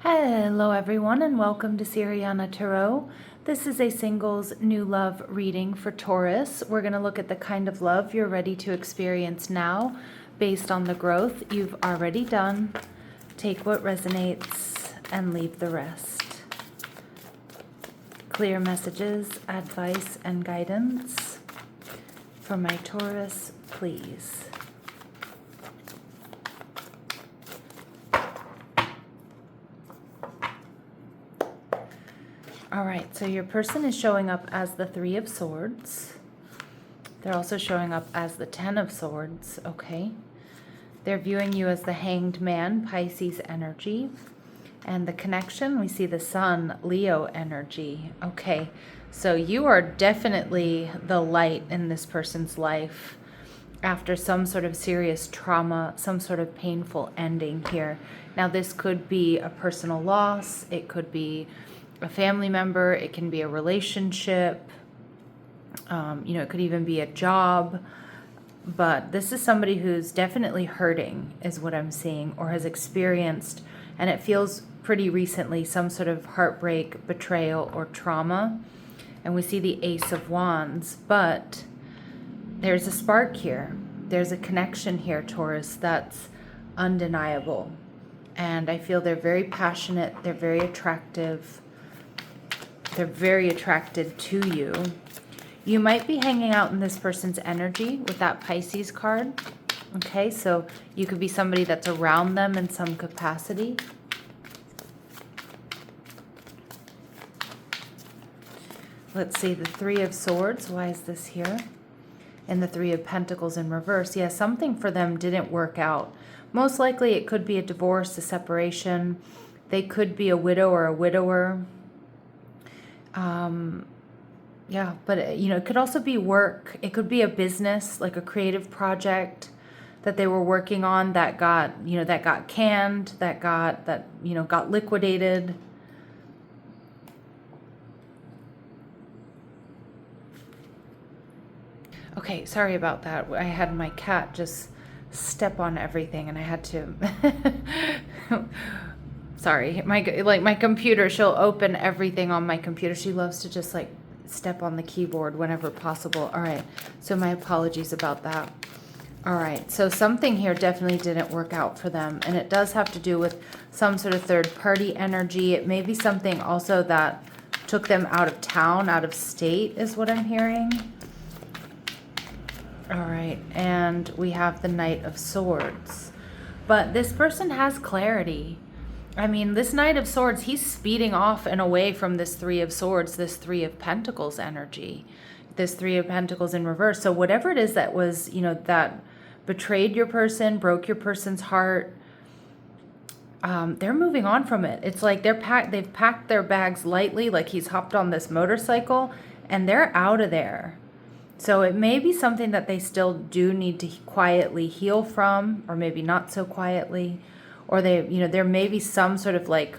Hello everyone and welcome to Siriana Tarot. This is a singles new love reading for Taurus. We're going to look at the kind of love you're ready to experience now based on the growth you've already done. Take what resonates and leave the rest. Clear messages, advice, and guidance for my Taurus, please. All right, so your person is showing up as the Three of Swords. They're also showing up as the Ten of Swords, okay? They're viewing you as the Hanged Man, Pisces energy. And the connection, we see the Sun, Leo energy. Okay, so you are definitely the light in this person's life after some sort of serious trauma, some sort of painful ending here. Now, this could be a personal loss. It could be a family member, it can be a relationship, it could even be a job, but this is somebody who's definitely hurting is what I'm seeing, or has experienced, and it feels pretty recently, some sort of heartbreak, betrayal, or trauma. And we see the Ace of Wands, but there's a spark here. There's a connection here, Taurus, that's undeniable. And I feel they're very passionate, they're very attractive. They're very attracted to you. You might be hanging out in this person's energy with that Pisces card. Okay, so you could be somebody that's around them in some capacity. Let's see, the Three of Swords. Why is this here? And the Three of Pentacles in reverse. Yeah, something for them didn't work out. Most likely it could be a divorce, a separation. They could be a widow or a widower. Yeah, but it could also be work. It could be a business, like a creative project that they were working on that got canned, that got liquidated. Okay, sorry about that. I had my cat just step on everything and I had to sorry, my computer, she'll open everything on my computer. She loves to just step on the keyboard whenever possible. All right, so my apologies about that. All right, so something here definitely didn't work out for them, and it does have to do with some sort of third-party energy. It may be something also that took them out of town, out of state, is what I'm hearing. All right, and we have the Knight of Swords. But this person has clarity. I mean, this Knight of Swords, he's speeding off and away from this Three of Swords, this Three of Pentacles energy, this Three of Pentacles in reverse. So whatever it is that was, that betrayed your person, broke your person's heart, they're moving on from it. It's like they've packed their bags lightly, like he's hopped on this motorcycle, and they're out of there. So it may be something that they still do need to quietly heal from, or maybe not so quietly. Or there may be some sort of I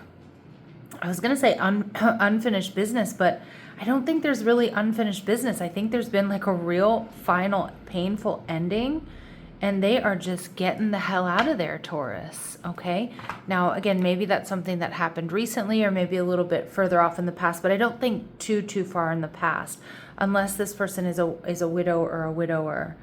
was going to say unfinished business, but I don't think there's really unfinished business. I think there's been a real final painful ending, and they are just getting the hell out of there, Taurus. Okay. Now, again, maybe that's something that happened recently or maybe a little bit further off in the past, but I don't think too far in the past, unless this person is a widow or a widower.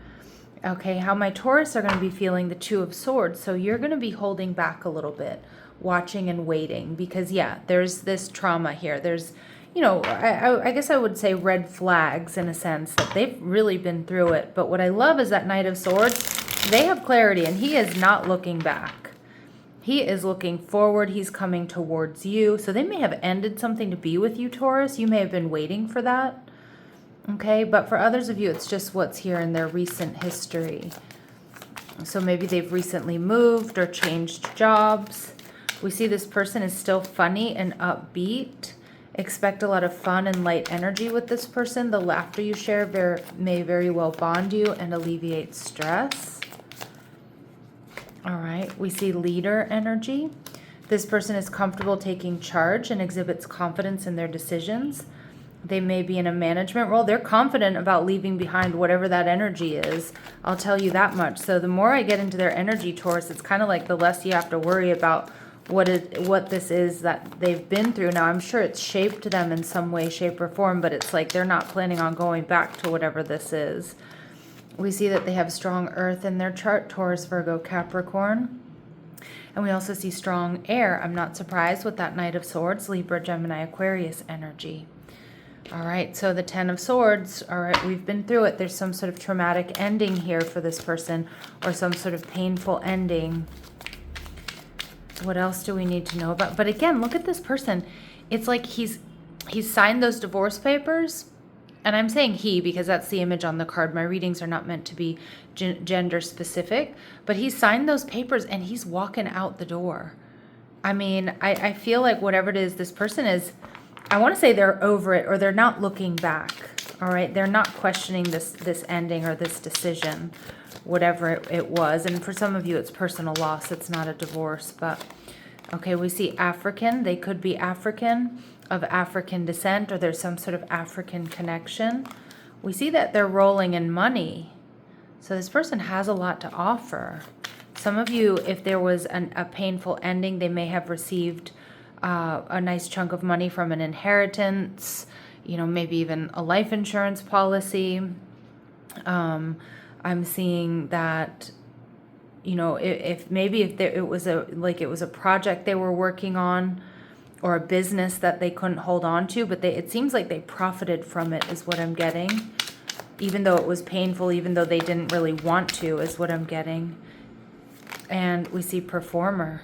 Okay, how my Taurus are going to be feeling the Two of Swords. So you're going to be holding back a little bit, watching and waiting, because there's this trauma here. There's, I guess I would say red flags in a sense that they've really been through it. But what I love is that Knight of Swords, they have clarity, and he is not looking back. He is looking forward. He's coming towards you. So they may have ended something to be with you, Taurus. You may have been waiting for that. Okay, but for others of you, it's just what's here in their recent history. So maybe they've recently moved or changed jobs. We see this person is still funny and upbeat. Expect a lot of fun and light energy with this person. The laughter you share may very well bond you and alleviate stress. All right, we see leader energy. This person is comfortable taking charge and exhibits confidence in their decisions. They may be in a management role. They're confident about leaving behind whatever that energy is. I'll tell you that much. So the more I get into their energy, Taurus, it's kind of like the less you have to worry about what this is that they've been through. Now, I'm sure it's shaped them in some way, shape, or form, but it's like they're not planning on going back to whatever this is. We see that they have strong earth in their chart, Taurus, Virgo, Capricorn. And we also see strong air. I'm not surprised with that Knight of Swords, Libra, Gemini, Aquarius energy. All right, so the Ten of Swords, all right, we've been through it. There's some sort of traumatic ending here for this person, or some sort of painful ending. What else do we need to know about? But again, look at this person. It's like he's signed those divorce papers. And I'm saying he because that's the image on the card. My readings are not meant to be gender specific. But he signed those papers and he's walking out the door. I mean, I feel like whatever it is, this person is, I want to say they're over it, or they're not looking back. All right, they're not questioning this ending or this decision, whatever it was. And for some of you, it's personal loss. It's not a divorce. But okay, we see African. They could be African, of African descent, or there's some sort of African connection. We see that they're rolling in money. So this person has a lot to offer. Some of you, if there was a painful ending, they may have received a nice chunk of money from an inheritance, you know, maybe even a life insurance policy. I'm seeing that, you know, if it was a project they were working on, or a business that they couldn't hold on to, but it seems like they profited from it, is what I'm getting. Even though it was painful, even though they didn't really want to, is what I'm getting. And we see performer.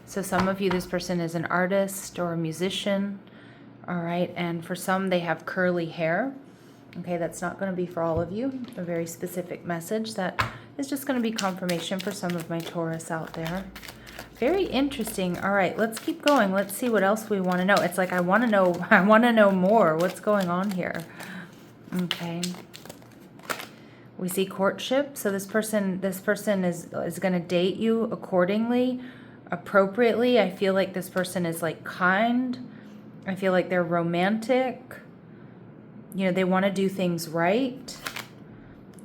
So some of you, this person is an artist or a musician, all right? And for some, they have curly hair. Okay, that's not going to be for all of you. A very specific message that is just going to be confirmation for some of my Taurus out there. Very interesting. All right, let's keep going. Let's see what else we want to know. It's like I want to know more. What's going on here? Okay. We see courtship. So this person is going to date you accordingly, appropriately. I feel like this person is like kind. I feel like they're romantic. You know, they want to do things right.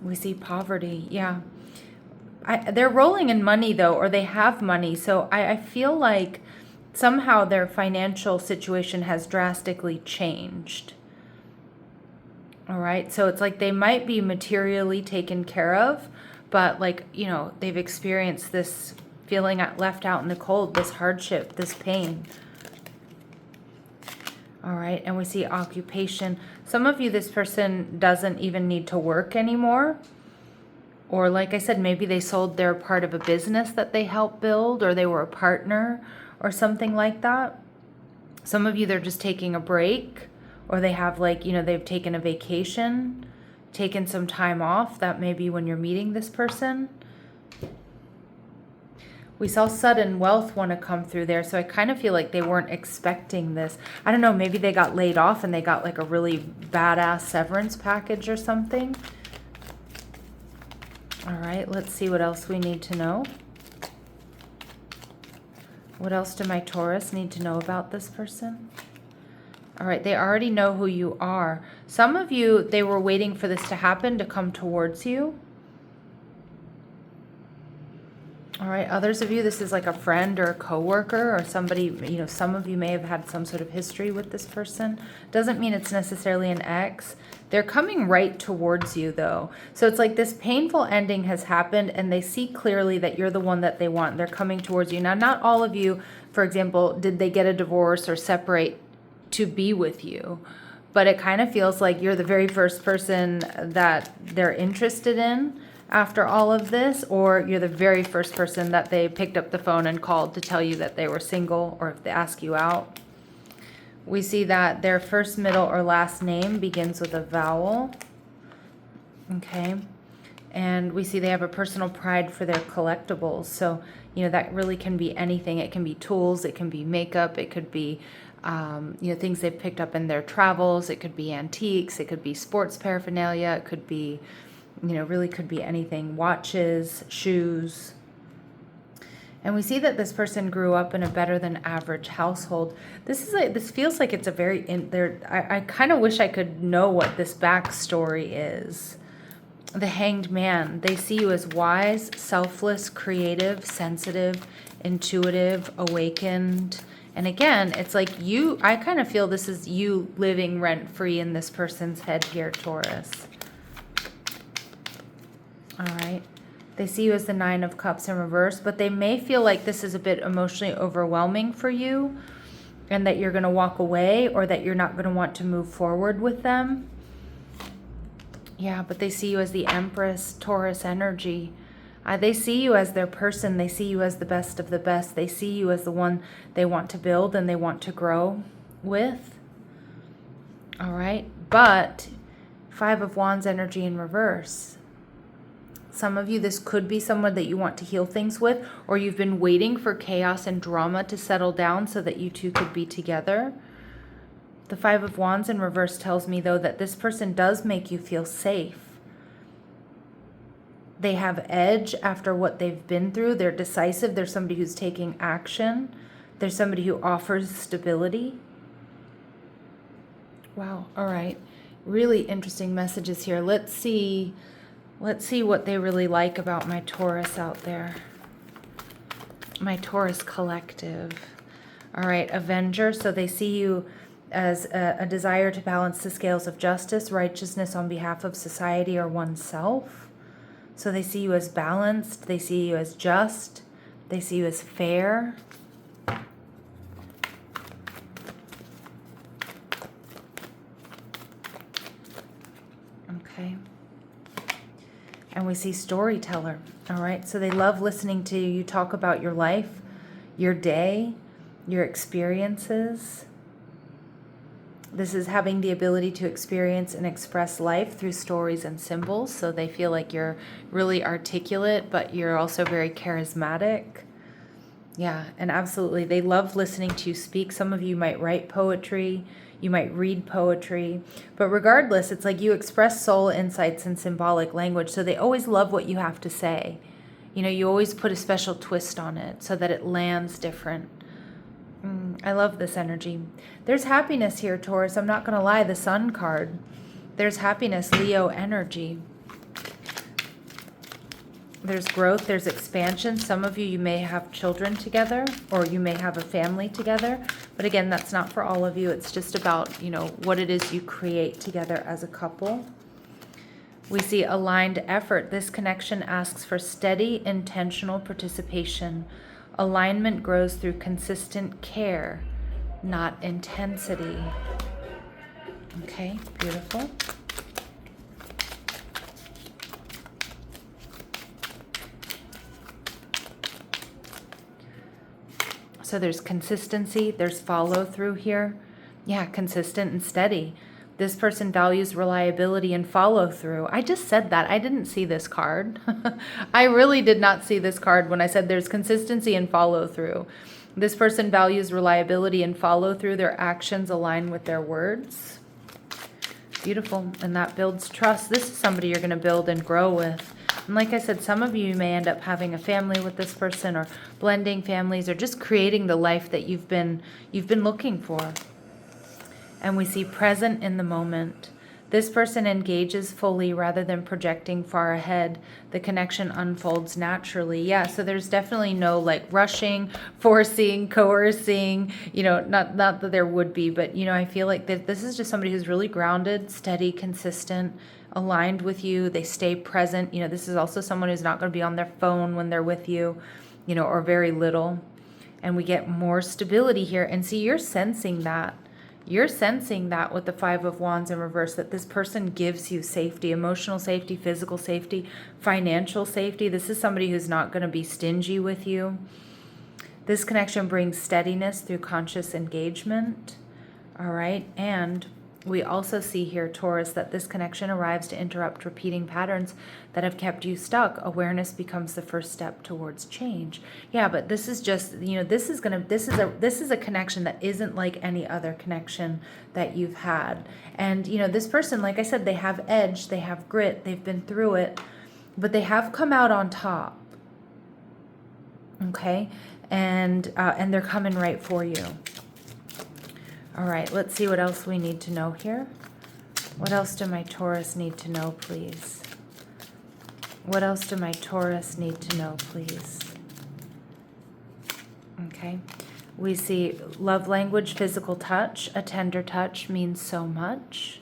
We see poverty. Yeah. They're rolling in money, though, or they have money. So I feel like somehow their financial situation has drastically changed. All right. So it's like they might be materially taken care of, but like, you know, they've experienced this feeling left out in the cold, this hardship, this pain. All right. And we see occupation. Some of you, this person doesn't even need to work anymore. Or like I said, maybe they sold their part of a business that they helped build, or they were a partner or something like that. Some of you, they're just taking a break, or they have like, you know, they've taken a vacation, taken some time off. That may be when you're meeting this person. We saw sudden wealth want to come through there. So I kind of feel like they weren't expecting this. I don't know, maybe they got laid off and they got like a really badass severance package or something. All right, let's see what else we need to know. What else do my Taurus need to know about this person? All right, they already know who you are. Some of you, they were waiting for this to happen to come towards you. All right, others of you, this is like a friend or a coworker or somebody, you know, some of you may have had some sort of history with this person. Doesn't mean it's necessarily an ex. They're coming right towards you, though. So it's like this painful ending has happened, and they see clearly that you're the one that they want. They're coming towards you. Now, not all of you, for example, did they get a divorce or separate to be with you? But it kind of feels like you're the very first person that they're interested in after all of this, or you're the very first person that they picked up the phone and called to tell you that they were single, or if they ask you out. We see that their first, middle, or last name begins with a vowel. Okay. And we see they have a personal pride for their collectibles. So, you know, that really can be anything. It can be tools. It can be makeup. It could be, you know, things they've picked up in their travels. It could be antiques. It could be sports paraphernalia. It could be, you know, really could be anything. Watches, shoes. And we see that this person grew up in a better than average household. This feels like it's a very I kind of wish I could know what this backstory is. The Hanged Man. They see you as wise, selfless, creative, sensitive, intuitive, awakened. And again, it's like I kind of feel this is you living rent-free in this person's head here, Taurus. All right. They see you as the Nine of Cups in reverse, but they may feel like this is a bit emotionally overwhelming for you and that you're going to walk away or that you're not going to want to move forward with them. Yeah, but they see you as the Empress, Taurus energy. They see you as their person. They see you as the best of the best. They see you as the one they want to build and they want to grow with. All right. But Five of Wands energy in reverse. Some of you, this could be someone that you want to heal things with, or you've been waiting for chaos and drama to settle down so that you two could be together. The Five of Wands in reverse tells me, though, that this person does make you feel safe. They have edge after what they've been through. They're decisive. They're somebody who's taking action. They're somebody who offers stability. Wow. All right. Really interesting messages here. Let's see what they really like about my Taurus out there. My Taurus collective. All right. Avenger. So they see you as a desire to balance the scales of justice, righteousness on behalf of society or oneself. So they see you as balanced, they see you as just, they see you as fair. Okay. And we see storyteller, all right? So they love listening to you talk about your life, your day, your experiences. This is having the ability to experience and express life through stories and symbols. So they feel like you're really articulate, but you're also very charismatic. Yeah, and absolutely. They love listening to you speak. Some of you might write poetry. You might read poetry. But regardless, it's like you express soul insights in symbolic language. So they always love what you have to say. You know, you always put a special twist on it so that it lands different. I love this energy. There's happiness here, Taurus. I'm not going to lie, the Sun card. There's happiness, Leo energy. There's growth, there's expansion. Some of you may have children together, or you may have a family together. But again, that's not for all of you. It's just about, you know, what it is you create together as a couple. We see aligned effort. This connection asks for steady, intentional participation. Alignment grows through consistent care, not intensity. Okay, beautiful. So there's consistency, there's follow through here. Yeah, consistent and steady. This person values reliability and follow through. I just said that. I didn't see this card. I really did not see this card when I said there's consistency and follow through. This person values reliability and follow through. Their actions align with their words. Beautiful. And that builds trust. This is somebody you're going to build and grow with. And like I said, some of you may end up having a family with this person, or blending families, or just creating the life that you've been looking for. And we see present in the moment. This person engages fully rather than projecting far ahead. The connection unfolds naturally. Yeah, so there's definitely no like rushing, forcing, coercing, you know, not that there would be, but you know, I feel like that this is just somebody who's really grounded, steady, consistent, aligned with you. They stay present. You know, this is also someone who's not going to be on their phone when they're with you, you know, or very little. And we get more stability here. And see, you're sensing that. You're sensing that with the Five of Wands in reverse, that this person gives you safety, emotional safety, physical safety, financial safety. This is somebody who's not going to be stingy with you. This connection brings steadiness through conscious engagement. All right. And we also see here, Taurus, that this connection arrives to interrupt repeating patterns that have kept you stuck. Awareness becomes the first step towards change. Yeah, but this is just, you know, this is a connection that isn't like any other connection that you've had. And, you know, this person, like I said, they have edge, they have grit, they've been through it, but they have come out on top. Okay? And they're coming right for you. All right, let's see what else we need to know here. What else do my Taurus need to know, please? What else do my Taurus need to know, please? Okay. We see love language, physical touch. A tender touch means so much.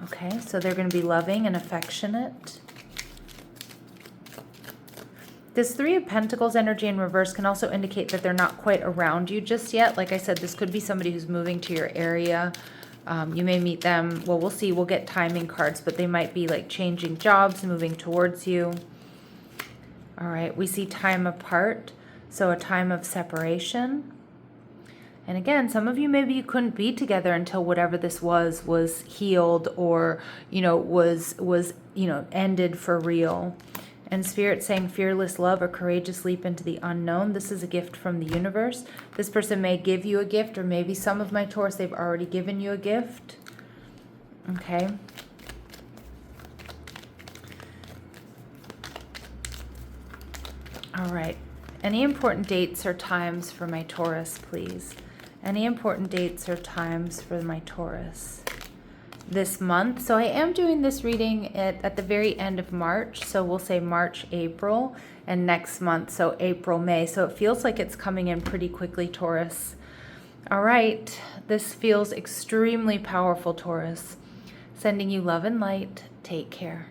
Okay, so they're going to be loving and affectionate. This Three of Pentacles energy in reverse can also indicate that they're not quite around you just yet. Like I said, this could be somebody who's moving to your area. You may meet them. Well, we'll see. We'll get timing cards, but they might be like changing jobs, moving towards you. All right, we see time apart, so a time of separation. And again, some of you, maybe you couldn't be together until whatever this was healed, or, was ended for real. And Spirit saying fearless love, a courageous leap into the unknown. This is a gift from the universe. This person may give you a gift, or maybe some of my Taurus, they've already given you a gift. Okay. All right. Any important dates or times for my Taurus, please? Any important dates or times for my Taurus this month? So I am doing this reading at the very end of March. So we'll say March, April, and next month, so April, May. So it feels like it's coming in pretty quickly, Taurus. All right. This feels extremely powerful, Taurus. Sending you love and light. Take care.